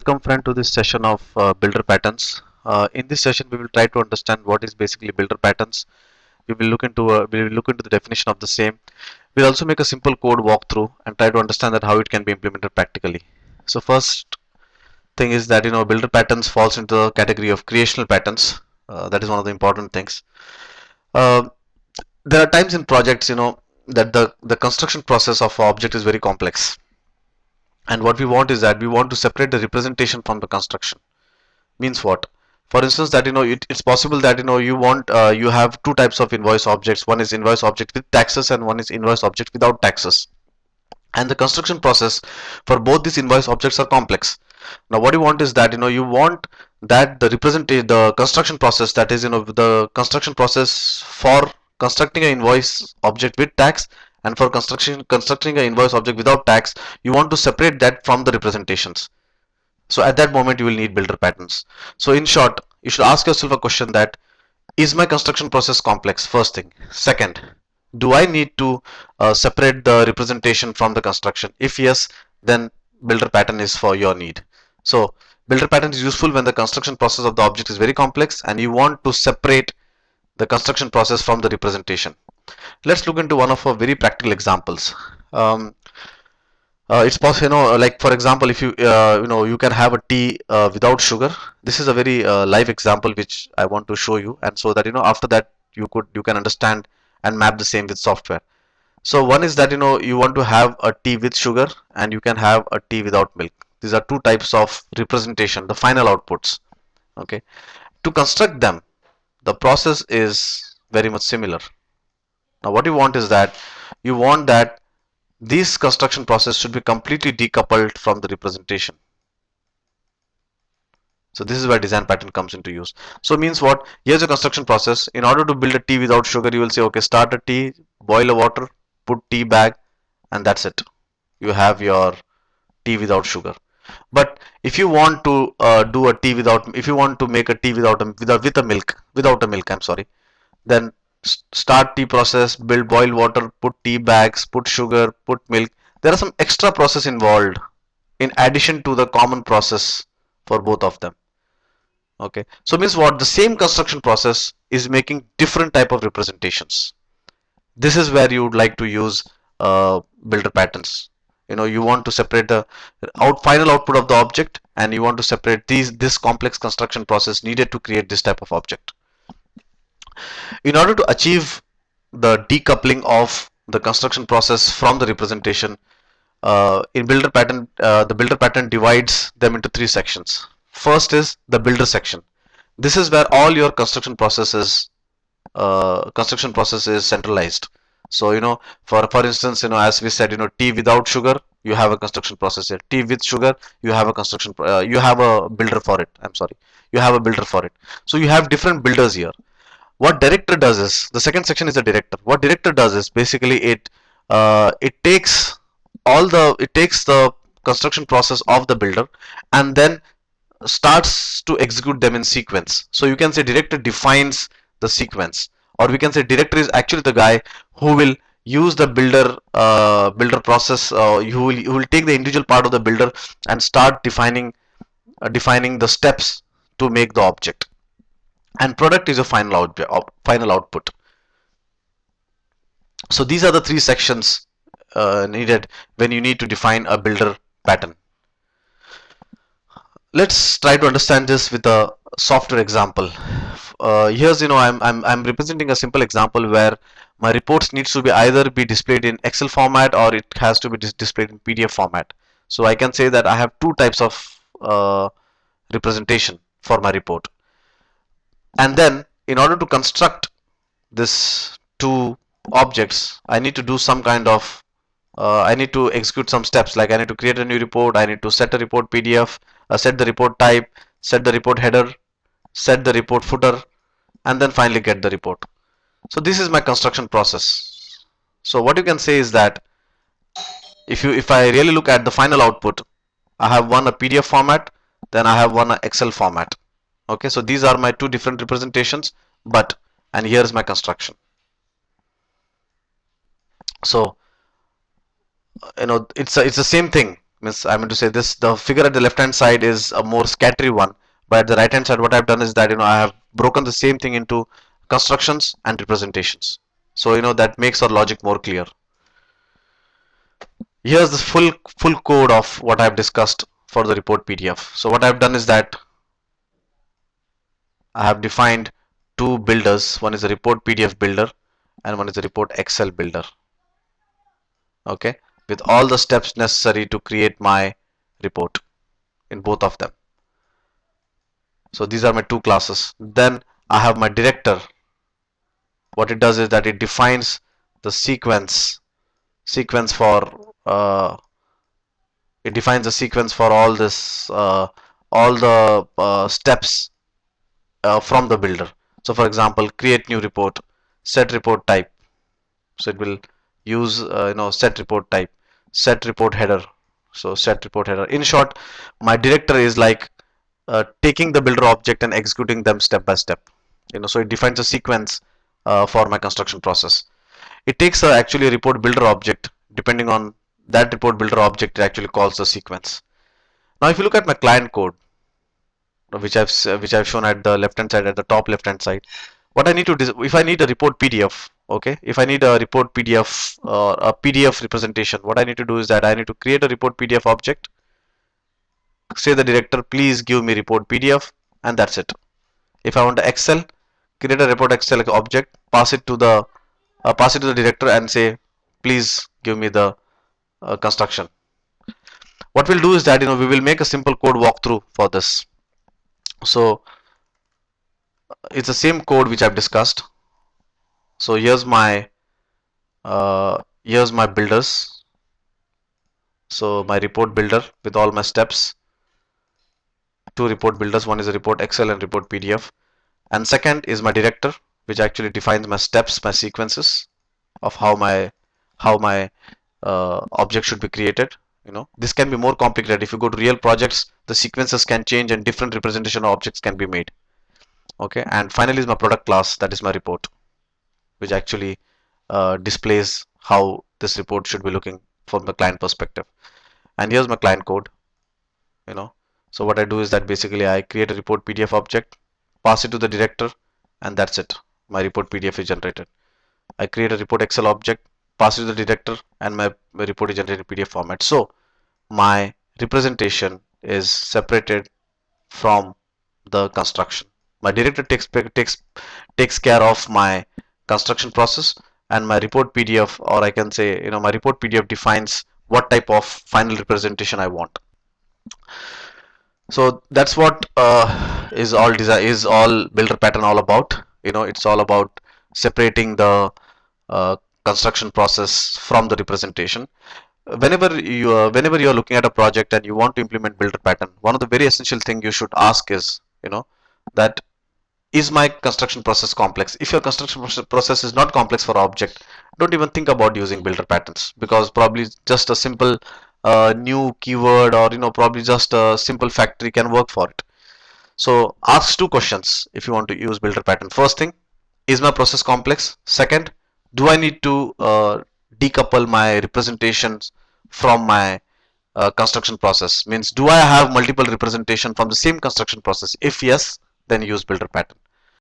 Welcome friend to this session of builder patterns. In this session we will try to understand what is basically builder patterns. We will look into the definition of the same. We'll also make a simple code walkthrough and try to understand that how it can be implemented practically. So first thing is that builder patterns falls into the category of creational patterns. That is one of the important things. Uh, there are times in projects that the construction process of an object is very complex, and what we want is that we want to separate the representation from the construction. Means what? For instance, that it's possible that you want you have two types of invoice objects. One is invoice object with taxes and one is invoice object without taxes, and the construction process for both these invoice objects are complex. Now what you want is that you want that the construction process, that is the construction process for constructing an invoice object with tax and for constructing an invoice object without tax, you want to separate that from the representations. So at that moment you will need builder patterns. So in short, you should ask yourself a question: that is my construction process complex? First thing. Second, do I need to separate the representation from the construction? If yes, then builder pattern is for your need. So builder pattern is useful when the construction process of the object is very complex and you want to separate the construction process from the representation. Let's look into one of our very practical examples. It's possible, like for example, if you can have a tea without sugar. This is a very live example which I want to show you, and so that after that you can understand and map the same with software. So one is that you want to have a tea with sugar and you can have a tea without milk. These are two types of representation, the final outputs. Okay, to construct them, the process is very much similar. Now what you want is that you want that this construction process should be completely decoupled from the representation. So this is where design pattern comes into use. So means what? Here's a construction process. In order to build a tea without sugar, you will say, okay, start a tea, boil a water, put tea bag, and that's it. You have your tea without sugar. But if you want to do a tea without, if you want to make a tea without a milk, I'm sorry, then start tea process, build boil water, put tea bags, put sugar, put milk. There are some extra process involved in addition to the common process for both of them. Okay, so means what? The same construction process is making different type of representations. This is where you would like to use builder patterns. You want to separate the final output of the object, and you want to separate this complex construction process needed to create this type of object. In order to achieve the decoupling of the construction process from the representation, in builder pattern, the builder pattern divides them into three sections. First is the builder section. This is where all your construction process is centralized. So for instance, as we said, tea without sugar, you have a construction process here. Tea with sugar, you have a construction. You have a builder for it. I'm sorry, you have a builder for it. So you have different builders here. What director does is, the second section is the director. What director does is basically it takes the construction process of the builder and then starts to execute them in sequence. So you can say director defines the sequence, or we can say director is actually the guy who will use the builder process. Who will take the individual part of the builder and start defining the steps to make the object. And product is a final output. So these are the three sections needed when you need to define a builder pattern. Let's try to understand this with a software example. Here's I'm representing a simple example where my reports needs to be either be displayed in Excel format or it has to be displayed in PDF format. So I can say that I have two types of representation for my report. And then in order to construct this two objects, I need to do some kind of I need to execute some steps, like I need to create a new report, I need to set a report PDF, set the report type, set the report header, set the report footer, and then finally get the report. So this is my construction process. So what you can say is that if I really look at the final output, I have one a PDF format, then I have one a Excel format. Okay, so these are my two different representations, and here is my construction. So it's the same thing. Means I mean to say this, the figure at the left hand side is a more scattery one, but at the right hand side what I've done is that I have broken the same thing into constructions and representations. So that makes our logic more clear. Here's the full code of what I've discussed for the report PDF. So what I've done is that I have defined two builders. One is a report PDF builder and one is a report Excel builder. Okay, with all the steps necessary to create my report in both of them. So these are my two classes. Then I have my director. What it does is that it defines the sequence for it defines a sequence for all the steps from the builder. So for example, create new report, set report type. So it will use set report type, set report header. So set report header. In short, my director is like taking the builder object and executing them step by step. So it defines a sequence for my construction process. It takes actually a report builder object. Depending on that report builder object, it actually calls the sequence. Now if you look at my client code, which I've shown at the left hand side, at the top left hand side, what I need to do, if I need a report PDF, okay, if I need a report PDF or a PDF representation, what I need to do is that I need to create a report PDF object, say the director please give me report PDF, and that's it. If I want to Excel, create a report Excel object, pass it to the director and say please give me the construction. What we'll do is that we will make a simple code walkthrough for this. So it's the same code which I've discussed. So here's my builders. So my report builder with all my steps. Two report builders, one is a report Excel and report PDF, and second is my director, which actually defines my steps, my sequences of how my object should be created. This can be more complicated. If you go to real projects, the sequences can change and different representation of objects can be made. Okay, and finally is my product class, that is my report, which actually displays how this report should be looking from the client perspective. And here's my client code. So what I do is that basically I create a report PDF object, pass it to the director, and that's it. My report PDF is generated. I create a report Excel object, pass it to the director, and my report is generated in PDF format. So my representation is separated from the construction. My director takes care of my construction process, and my report PDF, or I can say my report PDF defines what type of final representation I want. So that's what is all builder pattern all about. It's all about separating the construction process from the representation. Whenever you're looking at a project and you want to implement builder pattern, one of the very essential thing you should ask is that is my construction process complex? If your construction process is not complex for object, don't even think about using builder patterns, because probably just a simple new keyword, or probably just a simple factory can work for it. So ask two questions if you want to use builder pattern. First thing, is my process complex? Second, do I need to decouple my representations from my construction process? Means, do I have multiple representation from the same construction process? If yes, then use builder pattern.